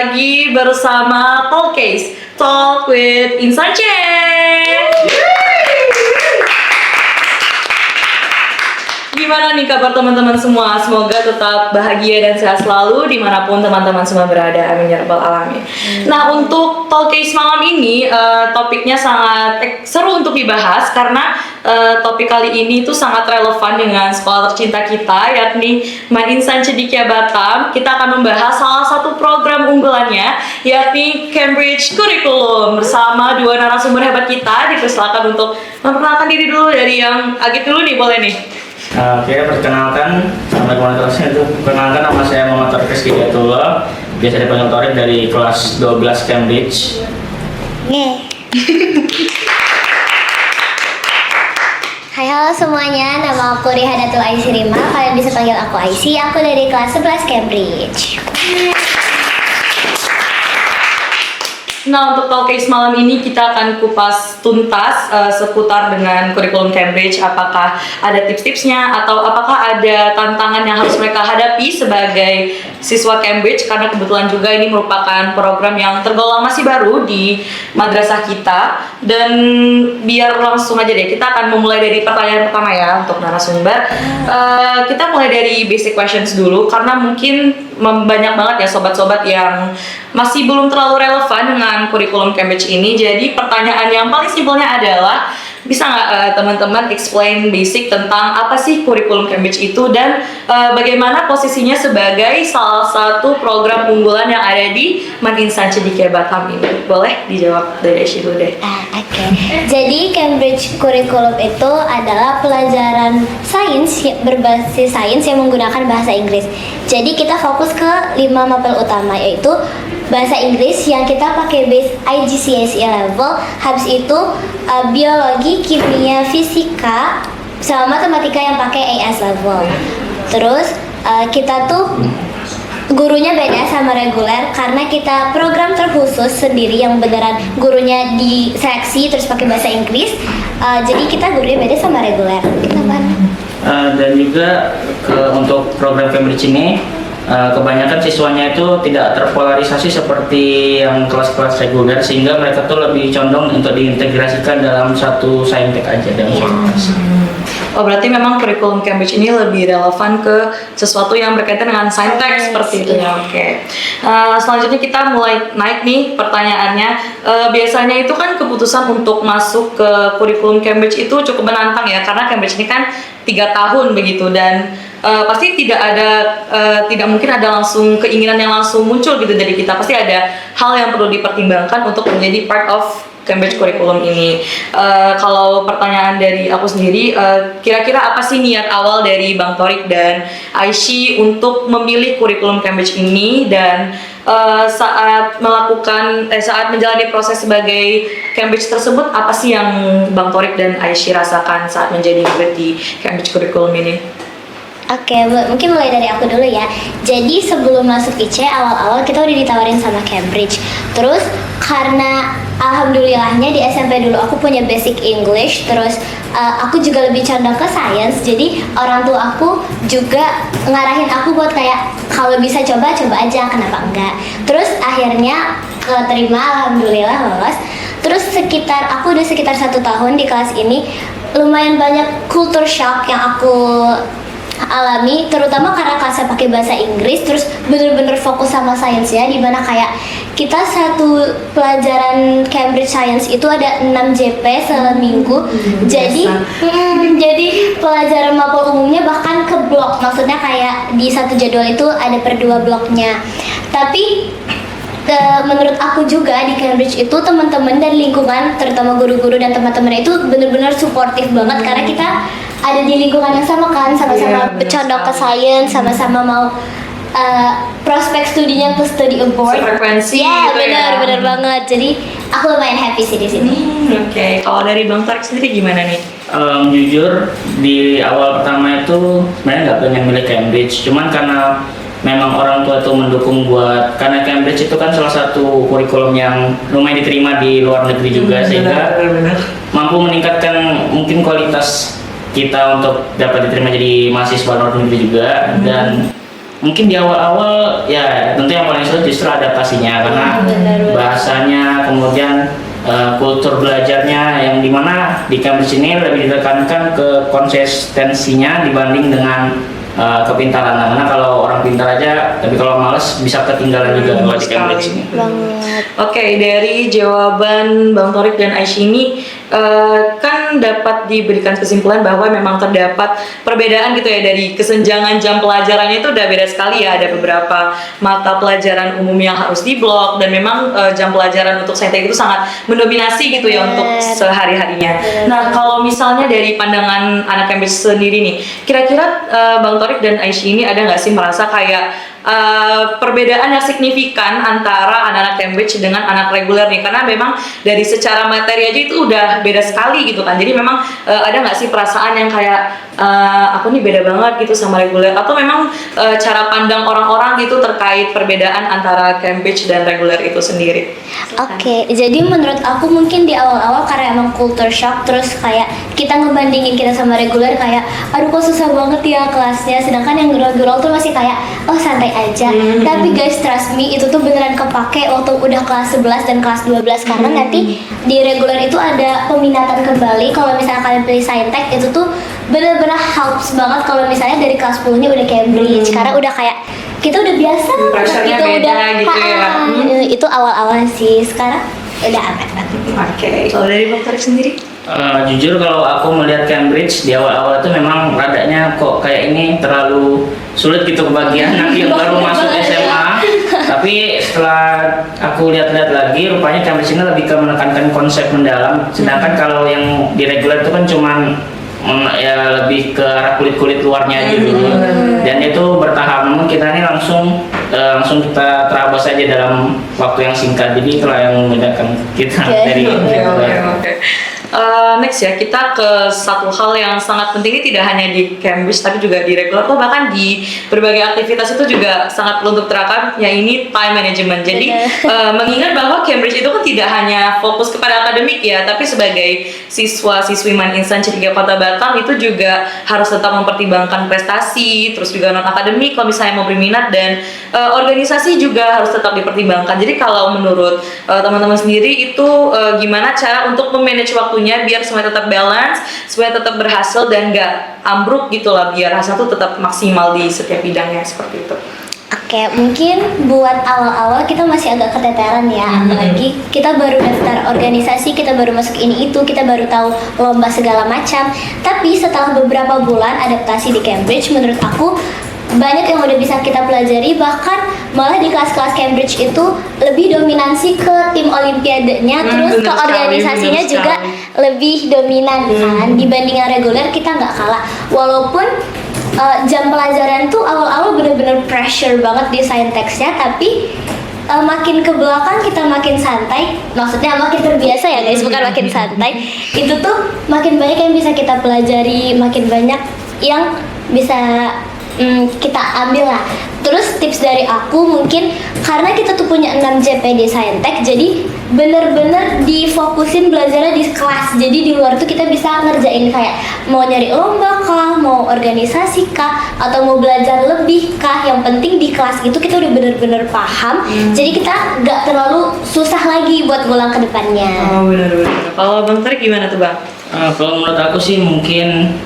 lagi bersama Talkcase, Talk with Insan C. Gimana nih kabar teman-teman semua? Semoga tetap bahagia dan sehat selalu dimanapun teman-teman semua berada. Amin ya rabbal alamin. Nah, untuk Talkcase malam ini topiknya sangat seru untuk dibahas karena topik kali ini tuh sangat relevan dengan sekolah tercinta kita, yakni Insan Cendekia Batam. Kita akan membahas salah satu program unggulannya, yakni Cambridge Curriculum, bersama dua narasumber hebat kita. Dipersilakan untuk memperkenalkan diri dulu. Dari yang Agit dulu nih, boleh nih. Oke, perkenalkan, perkenalkan nama saya Muhammad Torkes Hidayatullah, biasa dipanggil Torik, dari kelas 12 Cambridge. Hai, halo semuanya, nama aku Rihadatul Aisy Rima, kalian bisa panggil aku Aisy, aku dari kelas 11 Cambridge. Nah, untuk Talkcase malam ini kita akan kupas tuntas seputar dengan kurikulum Cambridge. Apakah ada tips-tipsnya atau apakah ada tantangan yang harus mereka hadapi sebagai siswa Cambridge, karena kebetulan juga ini merupakan program yang tergolong masih baru di madrasah kita. Dan biar langsung aja deh, kita akan memulai dari pertanyaan pertama ya untuk narasumber. Kita mulai dari basic questions dulu, karena mungkin banyak banget ya sobat-sobat yang masih belum terlalu relevan dengan kurikulum Cambridge ini. Jadi pertanyaan yang paling simpelnya adalah, bisa nggak teman-teman explain basic tentang apa sih kurikulum Cambridge itu dan bagaimana posisinya sebagai salah satu program unggulan yang ada di Insan Cendekia Batam ini? Boleh dijawab dari Aisyah dulu deh. Oke. Jadi Cambridge Curriculum itu adalah pelajaran sains berbasis sains yang menggunakan bahasa Inggris. Jadi kita fokus ke 5 mapel utama, yaitu bahasa Inggris yang kita pakai base IGCSE level, habis itu biologi, kimia, fisika, sama matematika yang pakai AS level. Terus kita tuh gurunya beda sama reguler karena kita program terkhusus sendiri yang beneran gurunya diseleksi terus pakai bahasa Inggris. Jadi kita gurunya beda sama reguler. Kenapa? Dan juga untuk program Cambridge ini kebanyakan siswanya itu tidak terpolarisasi seperti yang kelas-kelas reguler, sehingga mereka tuh lebih condong untuk diintegrasikan dalam satu saintek aja dalam satu kelas. Oh, berarti memang kurikulum Cambridge ini lebih relevan ke sesuatu yang berkaitan dengan saintek seperti itu ya. Oke. Selanjutnya kita mulai naik nih pertanyaannya. Biasanya itu kan keputusan untuk masuk ke kurikulum Cambridge itu cukup menantang ya, karena Cambridge ini kan 3 tahun begitu, dan pasti tidak mungkin ada langsung keinginan yang langsung muncul gitu dari kita. Pasti ada hal yang perlu dipertimbangkan untuk menjadi part of Cambridge Curriculum ini. Kalau pertanyaan dari aku sendiri, kira-kira apa sih niat awal dari Bang Torik dan Aishi untuk memilih kurikulum Cambridge ini, dan saat menjalani proses sebagai Cambridge tersebut, apa sih yang Bang Torik dan Aishi rasakan saat menjadi murid di Cambridge Curriculum ini? Oke, mungkin mulai dari aku dulu ya. Jadi sebelum masuk IC, awal-awal kita udah ditawarin sama Cambridge. Terus karena alhamdulillahnya di SMP dulu aku punya basic English, terus aku juga lebih condong ke science. Jadi orang tua aku juga ngarahin aku buat kayak kalau bisa coba aja, kenapa enggak. Terus akhirnya keterima, alhamdulillah lolos. Terus aku udah sekitar 1 tahun di kelas ini, lumayan banyak culture shock yang aku alami, terutama karena kelasnya pakai bahasa Inggris, terus bener-bener fokus sama sainsnya, dimana kayak kita satu pelajaran Cambridge Science itu ada 6 JP seminggu. Jadi pelajaran mapel umumnya bahkan ke blok, maksudnya kayak di satu jadwal itu ada per 2 bloknya. Tapi menurut aku juga di Cambridge itu teman-teman dan lingkungan, terutama guru-guru dan teman-teman itu benar-benar suportif banget, karena kita ada di lingkungan yang sama kan, sama-sama condong ke science, sama-sama mau prospek studinya ke study abroad. Frekuensi ya, gitu benar banget. Jadi aku lumayan happy sih di sini. Oke. Kalau dari Bang Torik sendiri gimana nih? Jujur di awal pertama itu sebenarnya nggak pengen milih Cambridge, cuman karena memang orang tua itu mendukung karena Cambridge itu kan salah satu kurikulum yang lumayan diterima di luar negeri juga, sehingga mampu meningkatkan mungkin kualitas kita untuk dapat diterima jadi mahasiswa luar negeri juga. Dan mungkin di awal-awal ya tentu yang paling sulit justru adaptasinya karena bahasanya, kemudian kultur belajarnya yang dimana di Cambridge ini lebih ditekankan ke konsistensinya dibanding dengan kepintaran. Nah, karena kalau orang pintar aja, tapi kalau males bisa ketinggalan juga kalau di Cambridge ini. Banget. Oke, dari jawaban Bang Torik dan Aisyah ini kan dapat diberikan kesimpulan bahwa memang terdapat perbedaan gitu ya dari kesenjangan jam pelajarannya itu udah beda sekali ya. Ada beberapa mata pelajaran umum yang harus diblok dan memang jam pelajaran untuk saintek itu sangat mendominasi gitu ya untuk sehari-harinya. Nah, kalau misalnya dari pandangan anak Cambridge sendiri nih, kira-kira Bang Torik dan Aisyah ini ada nggak sih merasa kayak perbedaan yang signifikan antara anak-anak Cambridge dengan anak reguler nih, karena memang dari secara materi aja itu udah beda sekali gitu kan. Jadi memang ada nggak sih perasaan yang kayak aku nih beda banget gitu sama reguler, atau memang cara pandang orang-orang gitu terkait perbedaan antara Cambridge dan reguler itu sendiri? Oke, jadi menurut aku mungkin di awal-awal karena emang culture shock, terus kayak kita ngebandingin kita sama reguler kayak aduh kok susah banget ya kelasnya, sedangkan yang reguler tuh masih kayak oh santai aja. Tapi guys, trust me, itu tuh beneran kepake waktu udah kelas 11 dan kelas 12 karena nanti di reguler itu ada peminatan kembali. Kalau misalnya kalian pilih saintek itu tuh bener-bener helps banget kalau misalnya dari kelas 10-nya udah Cambridge, karena udah kayak kita udah biasa Pressure-nya gitu, beda udah gitu ya. itu awal-awal sih, sekarang udah aman banget. Oke, kalau dari Bang Torik sendiri? Jujur kalau aku melihat Cambridge di awal-awal itu memang radanya kok kayak ini terlalu sulit gitu kebagian anak yang baru masuk SMA. Tapi setelah aku lihat-lihat lagi, rupanya Cambridge ini lebih ke menekankan konsep mendalam. Sedangkan kalau yang di reguler itu kan cuman ya lebih ke arah kulit-kulit luarnya gitu. Dan itu bertahap, namun kita ini langsung kita terabas saja dalam waktu yang singkat. Jadi itulah yang membedakan kita dari reguler. Oke. Next ya, kita ke satu hal yang sangat penting, ini tidak hanya di Cambridge tapi juga di reguler, bahkan di berbagai aktivitas itu juga sangat perlu untuk terapkan, ya ini time management. Jadi mengingat bahwa Cambridge itu kan tidak hanya fokus kepada akademik ya, tapi sebagai siswa-siswi Man Insan Ceria Kota Batam itu juga harus tetap mempertimbangkan prestasi, terus juga non akademik kalau misalnya mau berminat, dan organisasi juga harus tetap dipertimbangkan. Jadi kalau menurut teman-teman sendiri itu gimana cara untuk memanage waktunya biar semuanya tetap balance, semuanya tetap berhasil dan nggak ambruk gitu lah, biar hasil tuh tetap maksimal di setiap bidangnya seperti itu. Oke, mungkin buat awal-awal kita masih agak keteteran ya, apalagi kita baru daftar organisasi, kita baru masuk ini itu, kita baru tahu lomba segala macam. Tapi setelah beberapa bulan adaptasi di Cambridge, menurut aku banyak yang udah bisa kita pelajari, bahkan malah di kelas-kelas Cambridge itu lebih dominansi ke tim olimpiadenya, terus ke organisasinya juga lebih dominan kan, dibanding yang reguler kita nggak kalah. Walaupun jam pelajaran tuh awal-awal bener-bener pressure banget di sainteksnya, tapi makin ke belakang kita makin santai, maksudnya makin terbiasa ya guys, bukan makin santai. Itu tuh makin banyak yang bisa kita pelajari, makin banyak yang bisa kita ambil lah. Terus tips dari aku mungkin karena kita tuh punya 6 JPD Saintek, jadi bener-bener difokusin belajarnya di kelas. Jadi di luar tuh kita bisa ngerjain kayak mau nyari lomba kah, mau organisasi kah, atau mau belajar lebih kah. Yang penting di kelas itu kita udah bener-bener paham. Jadi kita nggak terlalu susah lagi buat ngulang ke depannya. Oh benar-benar. Kalau Bang Torik gimana tuh Bang? Kalau menurut aku sih mungkin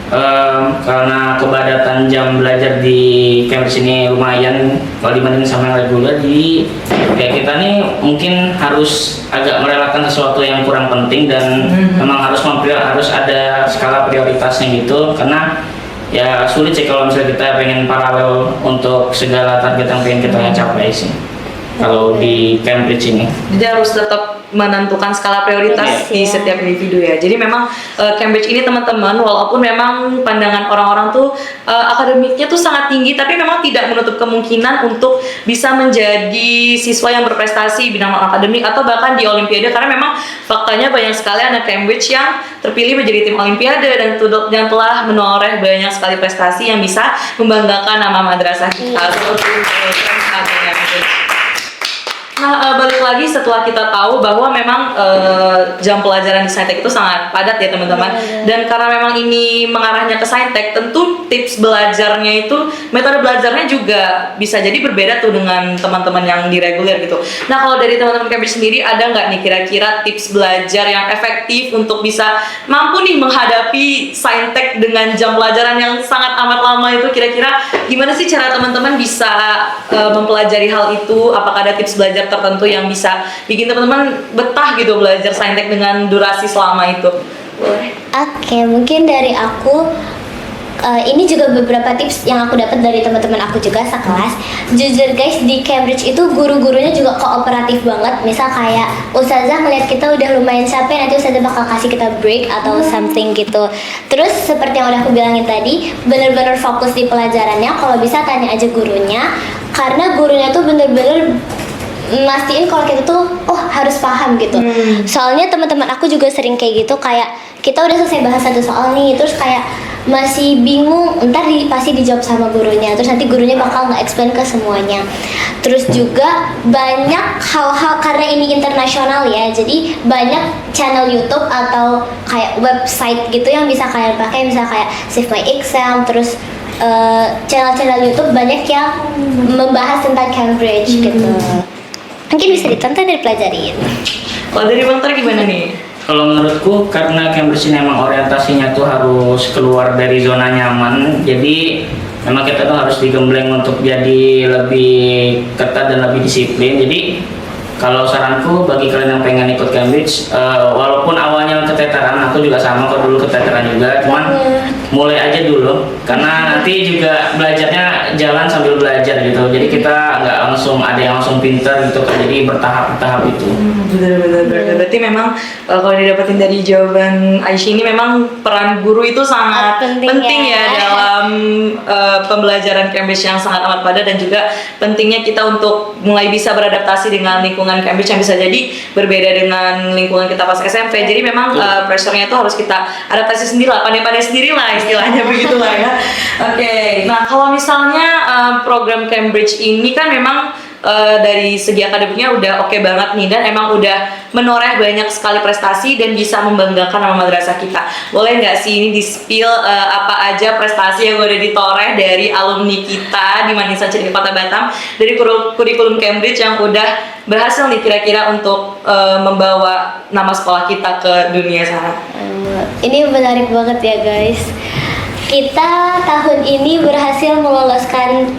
karena kepadatan jam belajar di Cambridge ini lumayan kalau dibandingin sama yang reguler, jadi kayak kita nih mungkin harus agak merelakan sesuatu yang kurang penting, dan memang harus ada skala prioritasnya gitu, karena ya sulit sih kalau misalnya kita pengen paralel untuk segala target yang pengen kita capai sih kalau di Cambridge ini. Jadi harus tetap menentukan skala prioritas di setiap individu ya. Jadi memang Cambridge ini teman-teman, walaupun memang pandangan orang-orang tuh akademiknya tuh sangat tinggi, tapi memang tidak menutup kemungkinan untuk bisa menjadi siswa yang berprestasi bidang non akademik atau bahkan di olimpiade, karena memang faktanya banyak sekali anak Cambridge yang terpilih menjadi tim olimpiade dan telah menoreh banyak sekali prestasi yang bisa membanggakan nama madrasah kita. Nah, balik lagi setelah kita tahu bahwa memang jam pelajaran di Saintek itu sangat padat ya teman-teman. Dan karena memang ini mengarahnya ke Saintek, tentu tips belajarnya itu, metode belajarnya juga bisa jadi berbeda tuh dengan teman-teman yang di reguler gitu. Nah, kalau dari teman-teman Cambridge sendiri, ada nggak nih kira-kira tips belajar yang efektif untuk bisa mampu nih menghadapi Saintek dengan jam pelajaran yang sangat amat lama itu? Kira-kira gimana sih cara teman-teman bisa mempelajari hal itu? Apakah ada tips belajar tertentu yang bisa bikin teman-teman betah gitu belajar Saintek dengan durasi selama itu? Boleh. Oke, mungkin dari aku ini juga beberapa tips yang aku dapat dari teman-teman aku juga sekelas. Jujur guys, di Cambridge itu guru-gurunya juga kooperatif banget. Misal kayak ustazah ngeliat kita udah lumayan capek, nanti ustazah bakal kasih kita break atau something gitu. Terus seperti yang udah aku bilangin tadi, bener-bener fokus di pelajarannya. Kalau bisa tanya aja gurunya, karena gurunya tuh bener-bener mastiin kalau kita tuh harus paham gitu. Soalnya teman-teman aku juga sering kayak gitu, kayak kita udah selesai bahas satu soal nih, terus kayak masih bingung, ntar pasti dijawab sama gurunya, terus nanti gurunya bakal nge-explain ke semuanya. Terus juga banyak hal-hal, karena ini internasional ya, jadi banyak channel YouTube atau kayak website gitu yang bisa kalian pakai, misal kayak Save My Exam, terus channel-channel YouTube banyak yang membahas tentang Cambridge gitu. Mungkin bisa ditonton dan dipelajarin. Kalau dari Bang Tar gimana nih? Kalau menurutku karena Cambridge ini memang orientasinya tuh harus keluar dari zona nyaman, jadi memang kita tuh harus digembleng untuk jadi lebih ketat dan lebih disiplin. Jadi kalau saranku bagi kalian yang pengen ikut Cambridge, walaupun awalnya keteteran, aku juga sama kok dulu keteteran juga, cuman mulai aja dulu, karena nanti juga belajarnya jalan sambil belajar gitu. Jadi kita nggak langsung ada yang langsung pintar gitu, jadi bertahap-tahap itu. Benar-benar. Berarti memang kalau didapetin dari jawaban Aisyah ini, memang peran guru itu sangat penting ya dalam pembelajaran Cambridge yang sangat amat padat, dan juga pentingnya kita untuk mulai bisa beradaptasi dengan lingkungan Cambridge yang bisa jadi berbeda dengan lingkungan kita pas SMP. Jadi memang pressure-nya itu harus kita adaptasi sendiri lah, pandai-pandai sendiri lah istilahnya begitulah ya. Oke. Nah, kalau misalnya program Cambridge ini kan memang dari segi akademiknya udah oke banget nih, dan emang udah menoreh banyak sekali prestasi dan bisa membanggakan nama madrasah kita. Boleh nggak sih ini di-spill apa aja prestasi yang udah ditoreh dari alumni kita di Manissan Cedik Kota Batam, dari kurikulum Cambridge yang udah berhasil nih kira-kira untuk membawa nama sekolah kita ke dunia sana? Ini menarik banget ya guys. Kita tahun ini berhasil meloloskan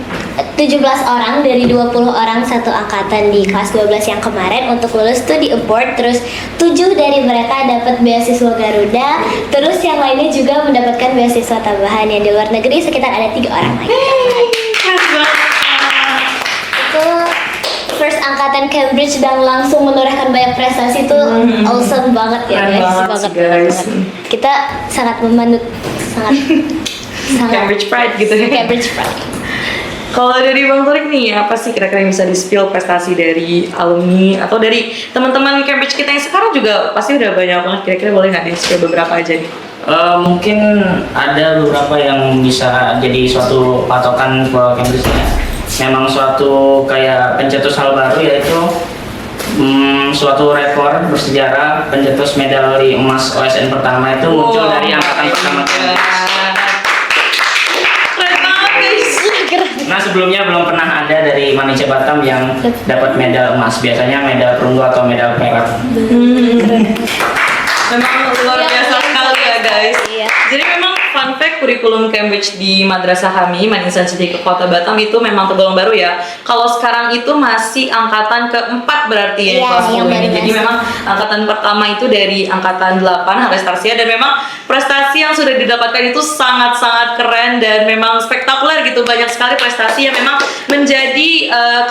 17 orang dari 20 orang satu angkatan di kelas 12 yang kemarin untuk lulus studi abroad. Terus 7 dari mereka dapat beasiswa Garuda, terus yang lainnya juga mendapatkan beasiswa tambahan yang di luar negeri, sekitar ada 3 orang lagi. Itu first angkatan Cambridge dan langsung menorehkan banyak prestasi, itu awesome banget ya guys. Kita sangat memanut, sangat Cambridge Pride gitu ya. Cambridge Pride. Kalau dari Bang Torik nih, apa sih kira-kira yang bisa di-spill prestasi dari alumni atau dari teman-teman Cambridge kita yang sekarang juga pasti udah banyak banget, kira-kira boleh nggak di-spill beberapa aja nih? Mungkin ada beberapa yang bisa jadi suatu patokan ke Cambridge ya. Memang suatu kayak pencetus hal baru, yaitu suatu rekor bersejarah pencetus medali emas OSN pertama itu muncul dari angkatan pertama Cambridge. Nah, sebelumnya belum pernah ada dari Manisha Batam yang dapat medal emas. Biasanya medal perunggu atau medal perak. Memang luar biasa sekali ya guys. Jadi memang fun fact, kurikulum Cambridge di madrasah kami Manissan Cedik Kota Batam itu memang tergolong baru ya. Kalau sekarang itu masih angkatan keempat berarti ya, kelas 10 ini. Jadi memang angkatan pertama itu dari angkatan 8 Haris Tarsia, dan memang prestasi yang sudah didapatkan itu sangat-sangat keren dan memang spektakuler gitu. Banyak sekali prestasi yang memang menjadi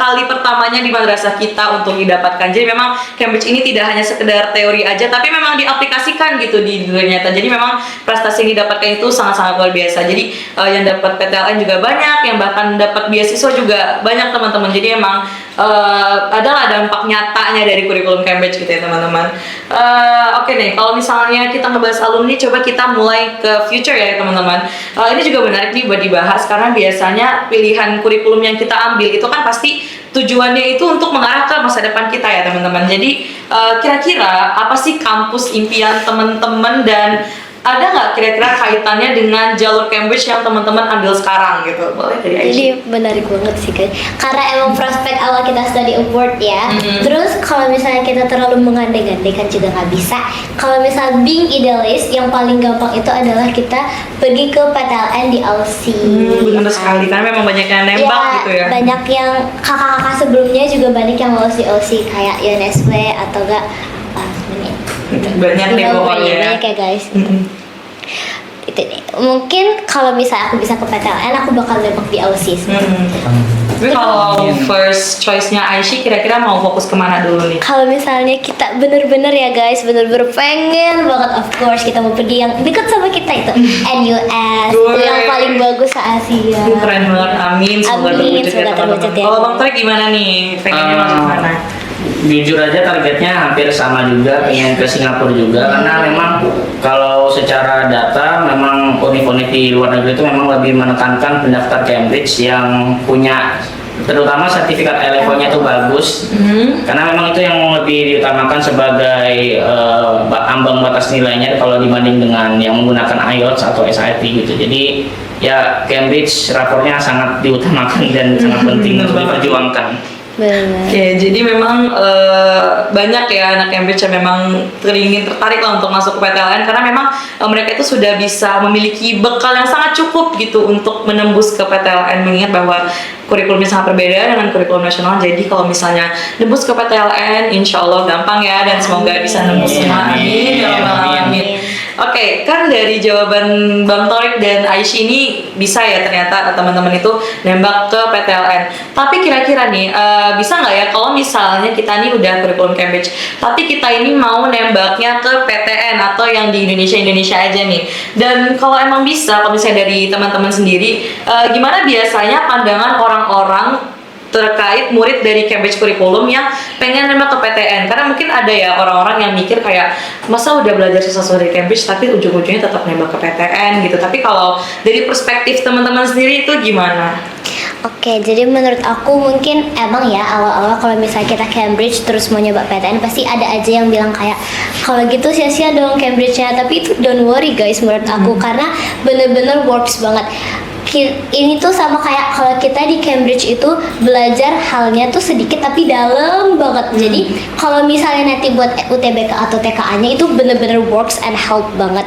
kali pertamanya di madrasah kita untuk didapatkan. Jadi memang Cambridge ini tidak hanya sekedar teori aja, tapi memang diaplikasikan gitu di dunia nyata. Jadi memang prestasi yang didapatkan itu sangat-sangat luar biasa. Jadi yang dapat PTLN juga banyak, yang bahkan dapat beasiswa juga banyak teman-teman. Jadi emang adalah dampak nyatanya dari kurikulum Cambridge gitu ya teman-teman. Oke nih, kalau misalnya kita ngebahas alumni, coba kita mulai ke future ya teman-teman. Ini juga menarik nih buat dibahas, karena biasanya pilihan kurikulum yang kita ambil itu kan pasti tujuannya itu untuk mengarah ke masa masa depan kita ya teman-teman. Jadi kira-kira apa sih kampus impian teman-teman, dan ada nggak kira-kira kaitannya dengan jalur Cambridge yang teman-teman ambil sekarang gitu? Boleh dari Aisyah? Jadi menarik banget sih guys, karena emang prospek awal kita study abroad ya. Terus kalau misalnya kita terlalu mengandai-andai kan juga nggak bisa. Kalau misalnya being idealist, yang paling gampang itu adalah kita pergi ke PTLN di Aussie. Benar sekali, karena memang banyak yang nembak gitu ya. Banyak yang kakak-kakak sebelumnya juga banyak yang Aussie kayak UNSW atau enggak Banyak deh pokoknya. banyak ya guys. Itu nih. Mungkin kalau misalnya aku bisa ke PTLN, aku bakal nembak di Aussie. Tapi kalau first choice-nya Aisyah, kira-kira mau fokus kemana dulu nih? Kalau misalnya kita bener-bener ya guys, bener-bener pengen banget, of course kita mau pergi yang dekat sama kita itu NUS, itu yang paling bagus se-Asia. Keren banget, amin. Semoga Amin, terwujud semoga ya teman-teman. terwujud ya. Kalau Bang Torik gimana nih? Pengennya masuk mana? Jujur aja targetnya hampir sama juga, pengen ke Singapura juga, karena memang kalau secara data memang univ-univ di luar negeri itu memang lebih menekankan pendaftar Cambridge yang punya terutama sertifikat A-levelnya itu bagus, karena memang itu yang lebih diutamakan sebagai ambang batas nilainya kalau dibanding dengan yang menggunakan IELTS atau SAT gitu. Jadi ya Cambridge rapornya sangat diutamakan dan sangat penting untuk diperjuangkan. Benar. Oke, jadi memang banyak ya anak Cambridge yang memang ingin tertarik lah untuk masuk ke PTLN, karena memang mereka itu sudah bisa memiliki bekal yang sangat cukup gitu untuk menembus ke PTLN, mengingat bahwa kurikulumnya sangat berbeda dengan kurikulum nasional. Jadi kalau misalnya nembus ke PTLN, insya Allah gampang ya, dan semoga bisa nembus semua. Amin ya rabbal alamin. Oke, kan dari jawaban Bang Torik dan Aisyah ini bisa ya ternyata teman-teman itu nembak ke PTLN. Tapi kira-kira nih bisa nggak ya kalau misalnya kita nih udah kurikulum Cambridge, tapi kita ini mau nembaknya ke PTN atau yang di Indonesia aja nih. Dan kalau emang bisa, kalau misalnya dari teman-teman sendiri, gimana biasanya pandangan orang-orang terkait murid dari Cambridge Curriculum yang pengen nembak ke PTN? Karena mungkin ada ya orang-orang yang mikir kayak, masa udah belajar susah-susah dari Cambridge tapi ujung-ujungnya tetap nembak ke PTN gitu. Tapi kalau dari perspektif teman-teman sendiri itu gimana? Oke, jadi menurut aku mungkin emang ya awal-awal kalau misalnya kita Cambridge terus mau nyoba PTN, pasti ada aja yang bilang kayak kalau gitu sia-sia dong Cambridge-nya. Tapi itu don't worry guys menurut aku, karena bener-bener works banget. Ini tuh sama kayak kalau kita di Cambridge itu belajar halnya tuh sedikit tapi dalam banget. Jadi kalau misalnya nanti buat UTBK atau TKA-nya itu bener-bener works and help banget.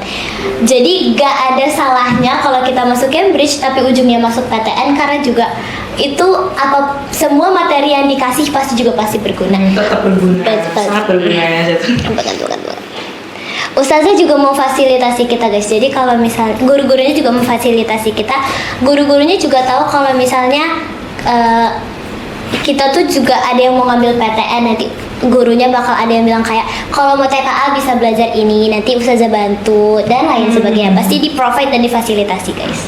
Jadi gak ada salahnya kalau kita masuk Cambridge tapi ujungnya masuk PTN, karena juga itu apa semua materi yang dikasih pasti berguna. Tetap berguna, Betul. sangat berguna ya. Bukan. Ustazah juga memfasilitasi kita guys. Jadi kalau misalnya guru-gurunya juga memfasilitasi kita. Guru-gurunya juga tahu kalau misalnya kita tuh juga ada yang mau ngambil PTN, nanti gurunya bakal ada yang bilang kayak kalau mau TKA bisa belajar ini, nanti ustazah bantu dan lain sebagainya. Pasti di-provide dan difasilitasi guys.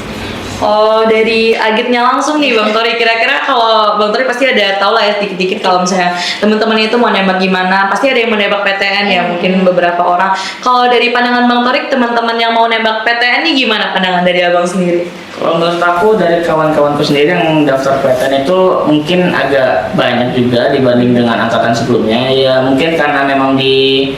Oh, dari Agitnya langsung nih Bang Tori, kira-kira kalau Bang Tori pasti ada tau lah ya dikit-dikit kalau misalnya teman-teman itu mau nembak gimana, pasti ada yang mau nembak PTN ya, mungkin beberapa orang. Kalau dari pandangan Bang Tori, teman-teman yang mau nembak PTN ini gimana pandangan dari Abang sendiri? Kalau menurut aku dari kawan-kawanku sendiri yang daftar PTN itu mungkin agak banyak juga dibanding dengan angkatan sebelumnya. Ya mungkin karena memang di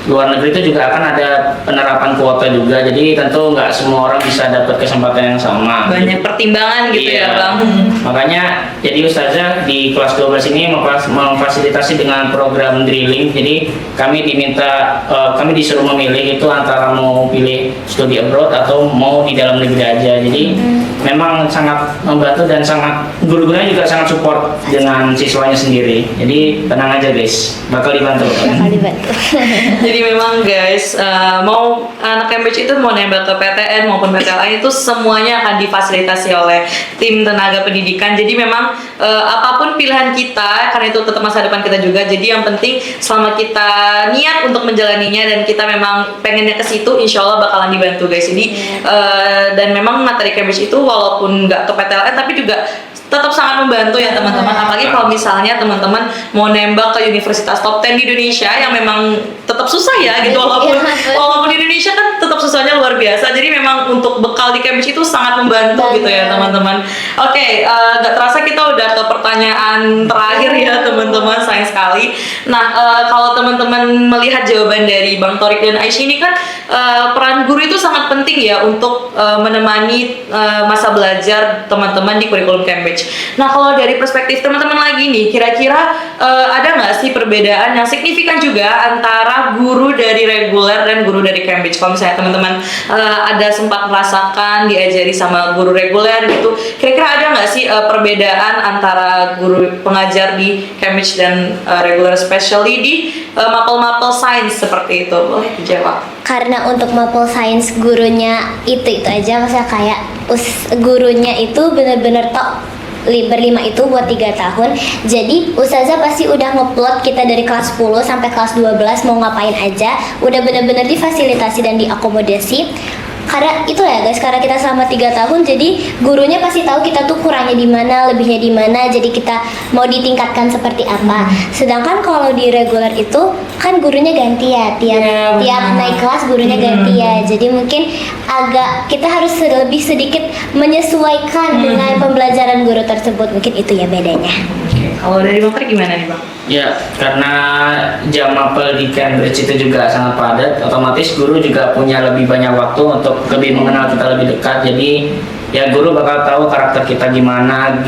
luar negeri itu juga akan ada penerapan kuota juga, jadi tentu nggak semua orang bisa dapat kesempatan yang sama. Banyak pertimbangan gitu Iya. ya Bang. Makanya jadi Ustazah di kelas 12 ini memfasilitasi dengan program drilling. Jadi kami disuruh memilih itu antara mau pilih studi abroad atau mau di dalam negeri aja. Jadi memang sangat membantu dan sangat guru-gurunya juga sangat support dengan siswanya sendiri. Jadi tenang aja guys, bakal dibantu. Jadi memang guys, mau anak Cambridge itu mau nembak ke PTN maupun PTLN itu semuanya akan difasilitasi oleh tim tenaga pendidikan. Jadi memang apapun pilihan kita, karena itu tetap masa depan kita juga. Jadi yang penting selama kita niat untuk menjalaninya dan kita memang pengennya ke situ, insya Allah bakalan dibantu guys. Jadi dan memang materi Cambridge itu walaupun nggak ke PTLN tapi juga tetap sangat membantu ya teman-teman. Apalagi kalau misalnya teman-teman mau nembak ke universitas top 10 di Indonesia yang memang tetap susah ya gitu, walaupun di Indonesia kan tetap susah susahnya luar biasa. Jadi memang untuk bekal di Cambridge itu sangat membantu gitu ya teman-teman. Oke, gak terasa kita udah ke pertanyaan terakhir ya teman-teman, sayang sekali. Nah, kalau teman-teman melihat jawaban dari Bang Torik dan Aisyah ini kan peran guru itu sangat penting ya untuk menemani masa belajar teman-teman di kurikulum Cambridge. Nah, kalau dari perspektif teman-teman lagi nih, kira-kira ada nggak sih perbedaan yang signifikan juga antara guru dari reguler dan guru dari Cambridge? Kalau misalnya teman-teman ada sempat merasakan diajari sama guru reguler gitu, kira-kira ada nggak sih perbedaan antara guru pengajar di Cambridge dan reguler, especially di mapel-mapel sains seperti itu? Boleh dijawab. Karena untuk mapel sains gurunya itu aja, maksudnya kayak gurunya itu bener-bener top berlima itu buat 3 tahun. Jadi ustazah pasti udah ngeplot kita dari kelas 10 sampai kelas 12 mau ngapain aja, udah bener-bener difasilitasi dan diakomodasi. Karena itu ya guys, karena kita selama 3 tahun, jadi gurunya pasti tahu kita tuh kurangnya di mana, lebihnya di mana, jadi kita mau ditingkatkan seperti apa. Sedangkan kalau di reguler itu kan gurunya ganti ya, tiap naik kelas gurunya ganti ya. Jadi mungkin agak kita harus lebih sedikit menyesuaikan dengan pembelajaran guru tersebut. Mungkin itu ya bedanya. Kalau dari Bang Torik gimana nih Bang? Ya, karena jam mapel di Cambridge itu juga sangat padat, otomatis guru juga punya lebih banyak waktu untuk lebih mengenal kita lebih dekat. Jadi ya guru bakal tahu karakter kita gimana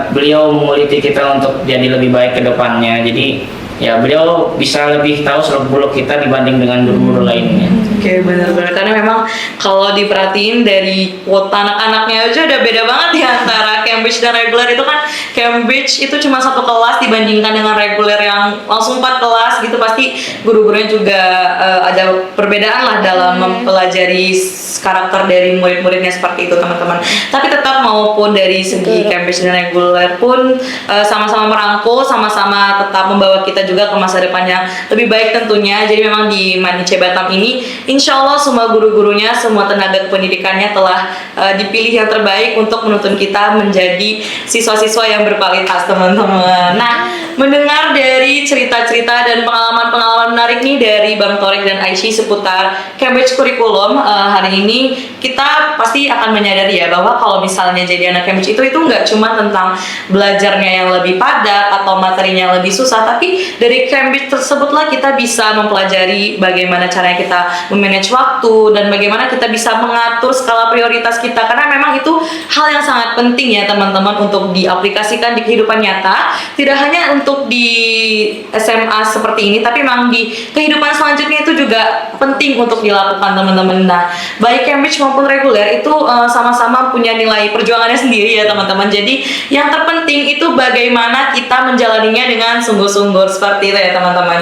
beliau menguliti kita untuk jadi lebih baik ke depannya. Jadi ya beliau bisa lebih tahu seluk-beluk kita dibanding dengan guru-guru lainnya. Oke, benar-benar, karena memang kalau diperhatiin dari kuota anak-anaknya aja udah beda banget ya antara Cambridge dan reguler. Itu kan Cambridge itu cuma 1 kelas dibandingkan dengan reguler yang langsung 4 kelas gitu. Pasti guru-gurunya juga ada perbedaan lah dalam mempelajari karakter dari murid-muridnya seperti itu teman-teman. Tapi tetap maupun dari segi Cambridge dan reguler pun sama-sama merangkul, sama-sama tetap membawa kita juga ke masa depan yang lebih baik tentunya. Jadi memang di Manice Batam ini insya Allah semua guru-gurunya, semua tenaga pendidikannya telah dipilih yang terbaik untuk menuntun kita menjadi siswa-siswa yang berkualitas teman-teman. Nah, mendengar dari cerita-cerita dan pengalaman-pengalaman menarik nih dari Bang Torik dan Aisyah seputar Cambridge Curriculum, hari ini kita pasti akan menyadari ya bahwa kalau misalnya jadi anak Cambridge itu nggak cuma tentang belajarnya yang lebih padat atau materinya yang lebih susah, tapi dari Cambridge tersebutlah kita bisa mempelajari bagaimana caranya kita memanage waktu dan bagaimana kita bisa mengatur skala prioritas kita, karena memang itu hal yang sangat penting ya teman-teman untuk diaplikasikan di kehidupan nyata, tidak hanya untuk di SMA seperti ini, tapi memang di kehidupan selanjutnya itu juga penting untuk dilakukan teman-teman. Nah, baik Cambridge maupun reguler itu sama-sama punya nilai perjuangannya sendiri ya teman-teman. Jadi yang terpenting itu bagaimana kita menjalaninya dengan sungguh-sungguh seperti itu ya teman-teman.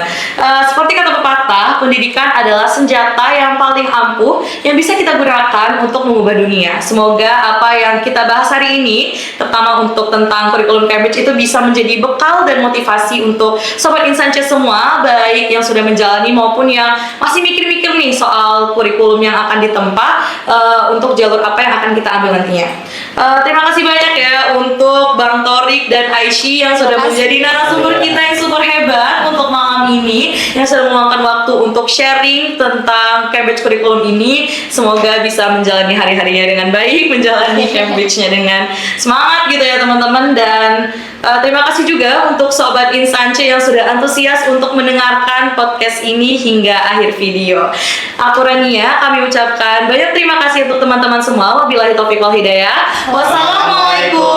Seperti kata pepatah, pendidikan adalah senjata yang paling ampuh yang bisa kita gunakan untuk mengubah dunia. Semoga apa yang kita bahas hari ini, terutama untuk tentang kurikulum Cambridge, itu bisa menjadi bekal dan motivasi untuk Sobat Insanche semua, baik yang sudah menjalani maupun yang masih mikir-mikir nih soal kurikulum yang akan ditempa, untuk jalur apa yang akan kita ambil nantinya. Terima kasih banyak ya untuk Bang Torik dan Aisyah yang sudah menjadi narasumber kita yang super hebat untuk malam ini, yang sudah meluangkan waktu untuk sharing tentang Cambridge Curriculum ini. Semoga bisa menjalani hari-harinya dengan baik, menjalani Cambridge-nya dengan semangat gitu ya teman-teman. Dan terima kasih juga untuk Sobat Insanche yang sudah antusias untuk mendengarkan podcast ini hingga akhir video. Aku Rania, kami ucapkan banyak terima kasih untuk teman-teman semua. Wabillahi taufiq wal hidayah. Wassalamualaikum